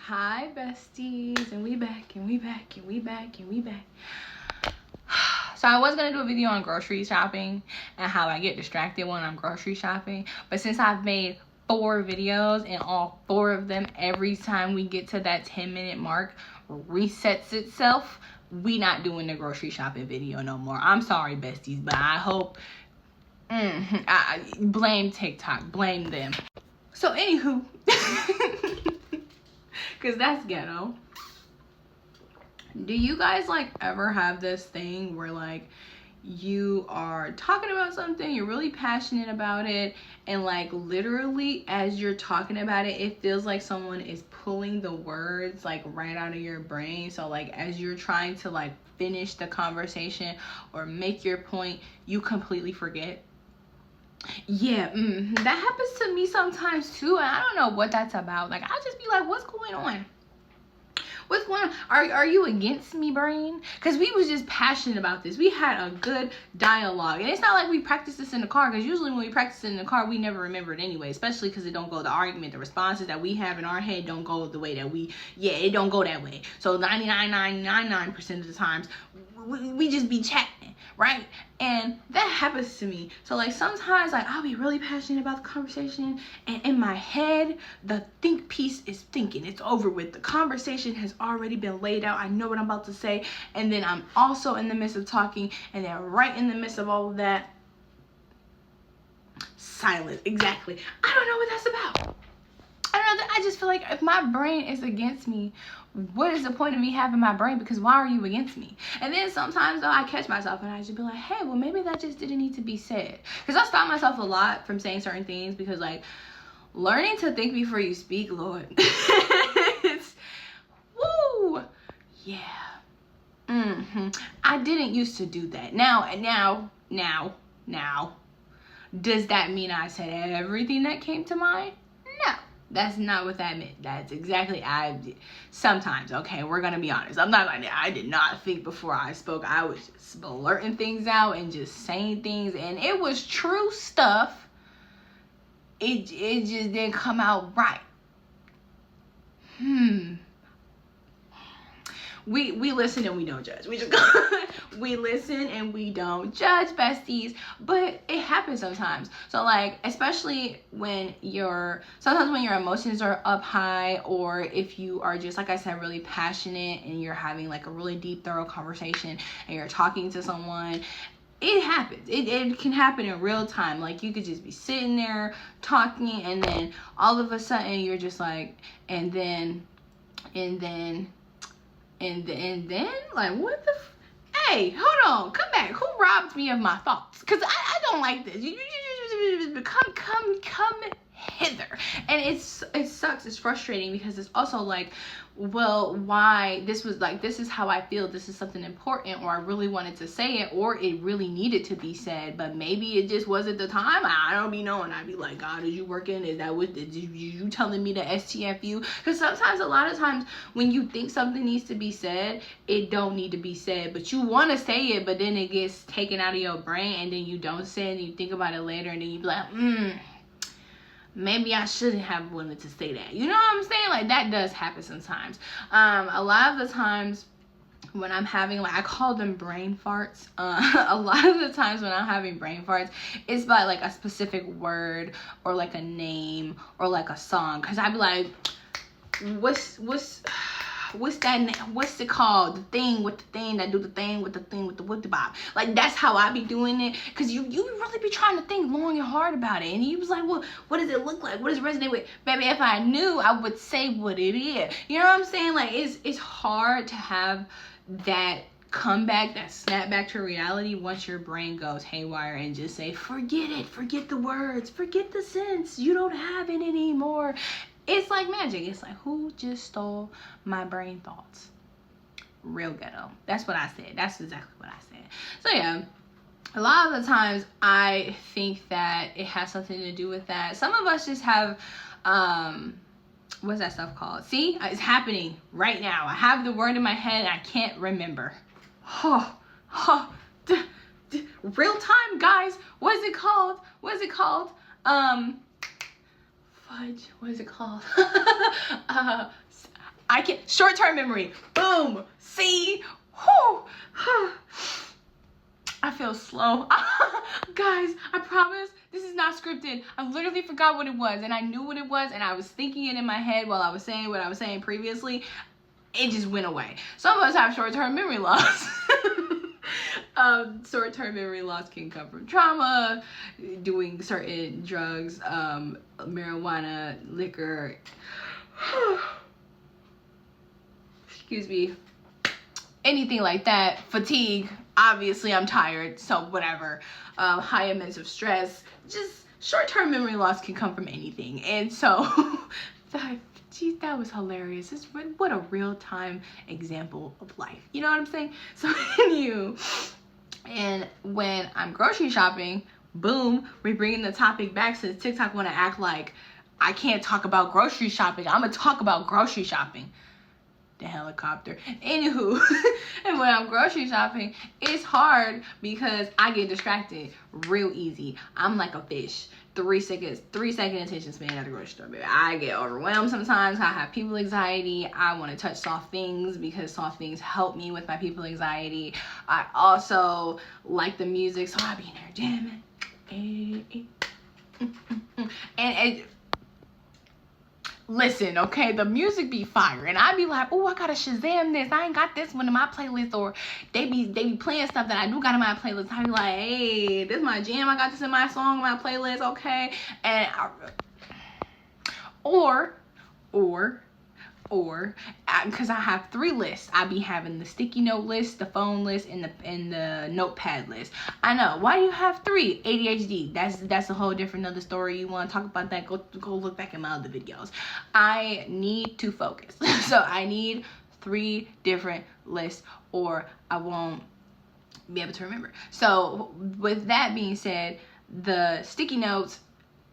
Hi besties, and we back. So I was gonna do a video on grocery shopping and how I get distracted when I'm grocery shopping, but since I've made 4 videos and all 4 of them, every time we get to that 10-minute mark, resets itself, we not doing the grocery shopping video no more. I'm sorry besties, but I hope I blame TikTok, blame them. So anywho, because that's ghetto. Do you guys like ever have this thing where like you are talking about something, you're really passionate about it, and like literally as you're talking about it, it feels like someone is pulling the words like right out of your brain? So like as you're trying to like finish the conversation or make your point, you completely forget. Yeah, that happens to me sometimes too, and I don't know what that's about. Like I just be like, what's going on? What's going on? Are you against me, brain? Because we was just passionate about this. We had a good dialogue. And it's not like we practiced this in the car, because usually when we practice it in the car, we never remember it anyway, especially because it don't go the argument. The responses that we have in our head don't go the way that it don't go that way. So 99.999% of the times, we just be chatting, right? And that happens to me. So like sometimes like I'll be really passionate about the conversation, and in my head the think piece is thinking it's over with. The conversation has already been laid out. I know what I'm about to say, and then I'm also in the midst of talking, and then right in the midst of all of that, silence. Exactly. I don't know what that's about. I don't know. I just feel like if my brain is against me, what is the point of me having my brain? Because why are you against me? And then sometimes though I catch myself and I just be like, hey, well maybe that just didn't need to be said. Because I stop myself a lot from saying certain things, because like learning to think before you speak, Lord, it's woo, yeah. I didn't used to do that. Now, does that mean I said everything that came to mind? No. That's not what that meant. That's exactly, sometimes, okay, we're gonna be honest. I did not think before I spoke. I was just blurting things out and just saying things, and it was true stuff. It just didn't come out right. We listen and we don't judge. We listen and we don't judge, besties. But it happens sometimes. So like, especially when sometimes when your emotions are up high, or if you are just, like I said, really passionate and you're having like a really deep, thorough conversation and you're talking to someone, it happens. It can happen in real time. Like you could just be sitting there talking, and then all of a sudden you're just like, and then like, what the hey, hold on, come back. Who robbed me of my thoughts? Because I don't like this. You come hither. And it sucks. It's frustrating, because it's also like, well, why this is how I feel, this is something important, or I really wanted to say it, or it really needed to be said, but maybe it just wasn't the time. I don't be knowing. I'd be like, God, is you working? Is that what you telling me to STFU? Because sometimes, a lot of times when you think something needs to be said, it don't need to be said, but you want to say it, but then it gets taken out of your brain, and then you don't say it, and you think about it later, and then you be like, maybe I shouldn't have wanted to say that. You know what I'm saying? Like, that does happen sometimes. A lot of the times when I'm having, like, I call them brain farts. A lot of the times when I'm having brain farts, it's by like a specific word, or like a name, or like a song. Because I'd be like, what's that? What's it called? The thing with the thing that do the thing with the thing with the bob. Like, that's how I be doing it. Because you really be trying to think long and hard about it. And he was like, well, what does it look like? What does it resonate with? Baby, if I knew, I would say what it is. You know what I'm saying? Like, it's hard to have that comeback, that snap back to reality, once your brain goes haywire, and just say, forget it. Forget the words. Forget the sense. You don't have it anymore. It's like magic. It's like, who just stole my brain thoughts? Real ghetto. That's what I said. That's exactly what I said. So yeah, a lot of the times I think that it has something to do with that. Some of us just have, what's that stuff called? See, it's happening right now. I have the word in my head and I can't remember. Real time, guys. What is it called? Fudge. What is it called? I can, short-term memory. Boom. See? Whew. I feel slow. Guys, I promise this is not scripted. I literally forgot what it was, and I knew what it was, and I was thinking it in my head while I was saying what I was saying previously. It just went away. Some of us have short-term memory loss. Short-term memory loss can come from trauma, doing certain drugs, marijuana, liquor, excuse me, anything like that. Fatigue, obviously I'm tired, so whatever. High amounts of stress, just short-term memory loss can come from anything. And so geez, that was hilarious. What a real-time example of life. You know what I'm saying? So and when I'm grocery shopping, boom, we're bringing the topic back since TikTok want to act like I can't talk about grocery shopping. I'm going to talk about grocery shopping. The helicopter. Anywho, and when I'm grocery shopping, it's hard because I get distracted real easy. I'm like a fish. 3-second attention span at the grocery store, baby. I get overwhelmed sometimes. I have people anxiety. I want to touch soft things because soft things help me with my people anxiety. I also like the music, so I be in there jamming. And listen, okay, the music be fire, and I be like, oh, I gotta Shazam this. I ain't got this one in my playlist, or they be playing stuff that I do got in my playlist. I be like, hey, this is my jam. I got this in my song, in my playlist, okay, and because I have 3 lists. I be having the sticky note list, the phone list, and the notepad list. I know. Why do you have 3? ADHD. That's a whole different other story. You want to talk about that? Go look back in my other videos. I need to focus. So I need 3 different lists, or I won't be able to remember. So with that being said, the sticky notes,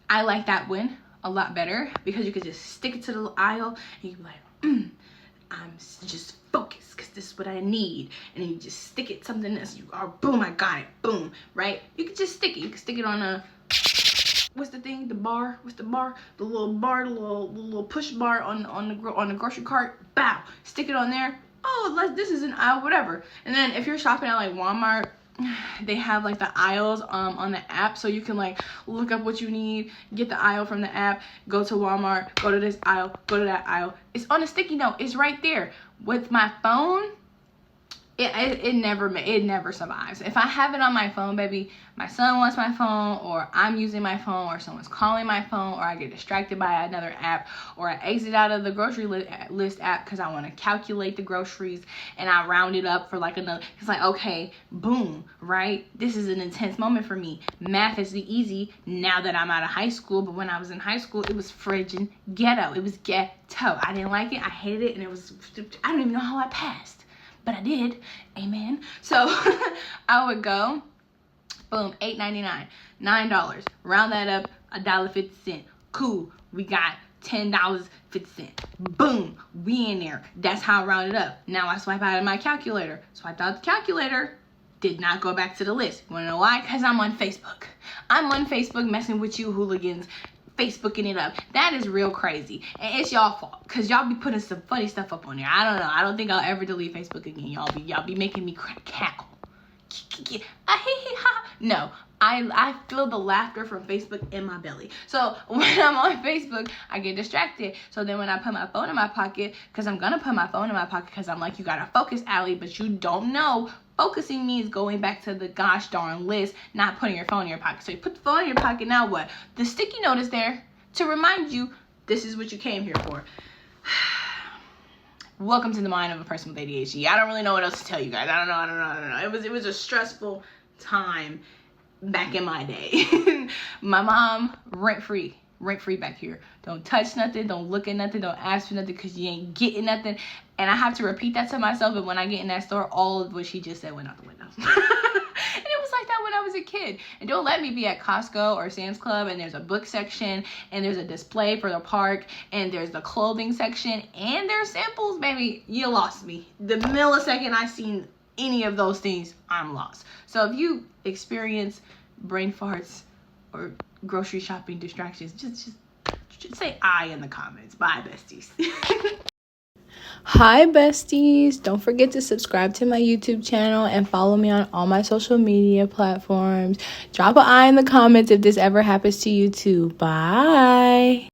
I like that one a lot better because you could just stick it to the aisle and you be like, I'm just focused because this is what I need. And then you just stick it something else. You are, boom, I got it. Boom, right? You could just stick it. You can stick it on a, what's the thing? The bar. What's the bar? The little bar, the little push bar on the grocery cart. Bow. Stick it on there. Oh, this is an aisle, whatever. And then if you're shopping at like Walmart, they have like the aisles on the app, so you can like look up what you need, get the aisle from the app, go to Walmart, go to this aisle, go to that aisle. It's on a sticky note. It's right there. With my phone, it never survives. If I have it on my phone, baby, my son wants my phone, or I'm using my phone, or someone's calling my phone, or I get distracted by another app, or I exit out of the grocery list app because I want to calculate the groceries and I round it up for like another. It's like, okay, boom, right? This is an intense moment for me. Math is easy now that I'm out of high school, but when I was in high school, it was friggin' ghetto. It was ghetto. I didn't like it. I hated it, and it was, I don't even know how I passed. But I did. Amen. So I would go, boom, $8.99, $9. Round that up, $1.50. Cool. We got $10.50. Boom. We in there. That's how I round it up. Now I swipe out of my calculator. Swiped out the calculator. Did not go back to the list. You wanna know why? Because I'm on Facebook. I'm on Facebook messing with you hooligans. Facebooking it up. That is real crazy, and it's y'all fault because y'all be putting some funny stuff up on there. I don't know. I don't think I'll ever delete Facebook again. Y'all be making me cackle. No, I feel the laughter from Facebook in my belly. So when I'm on Facebook, I get distracted. So then when I put my phone in my pocket, because I'm gonna put my phone in my pocket because I'm like, you gotta focus, Allie, but you don't know. Focusing means going back to the gosh darn list, not putting your phone in your pocket. So you put the phone in your pocket, now what? The sticky note is there to remind you this is what you came here for. Welcome to the mind of a person with ADHD. I don't really know what else to tell you guys. I don't know. It was a stressful time back in my day. My mom, rent free back here. Don't touch nothing, don't look at nothing, don't ask for nothing because you ain't getting nothing. And I have to repeat that to myself, but when I get in that store, all of what she just said went out the window. And it was like that when I was a kid. And don't let me be at Costco or Sam's Club and there's a book section and there's a display for the park and there's the clothing section and there's samples, baby. You lost me. The millisecond I seen any of those things, I'm lost. So if you experience brain farts or grocery shopping distractions, just say I in the comments. Bye, besties. Hi, besties. Don't forget to subscribe to my YouTube channel and follow me on all my social media platforms. Drop an I in the comments if this ever happens to you too. Bye.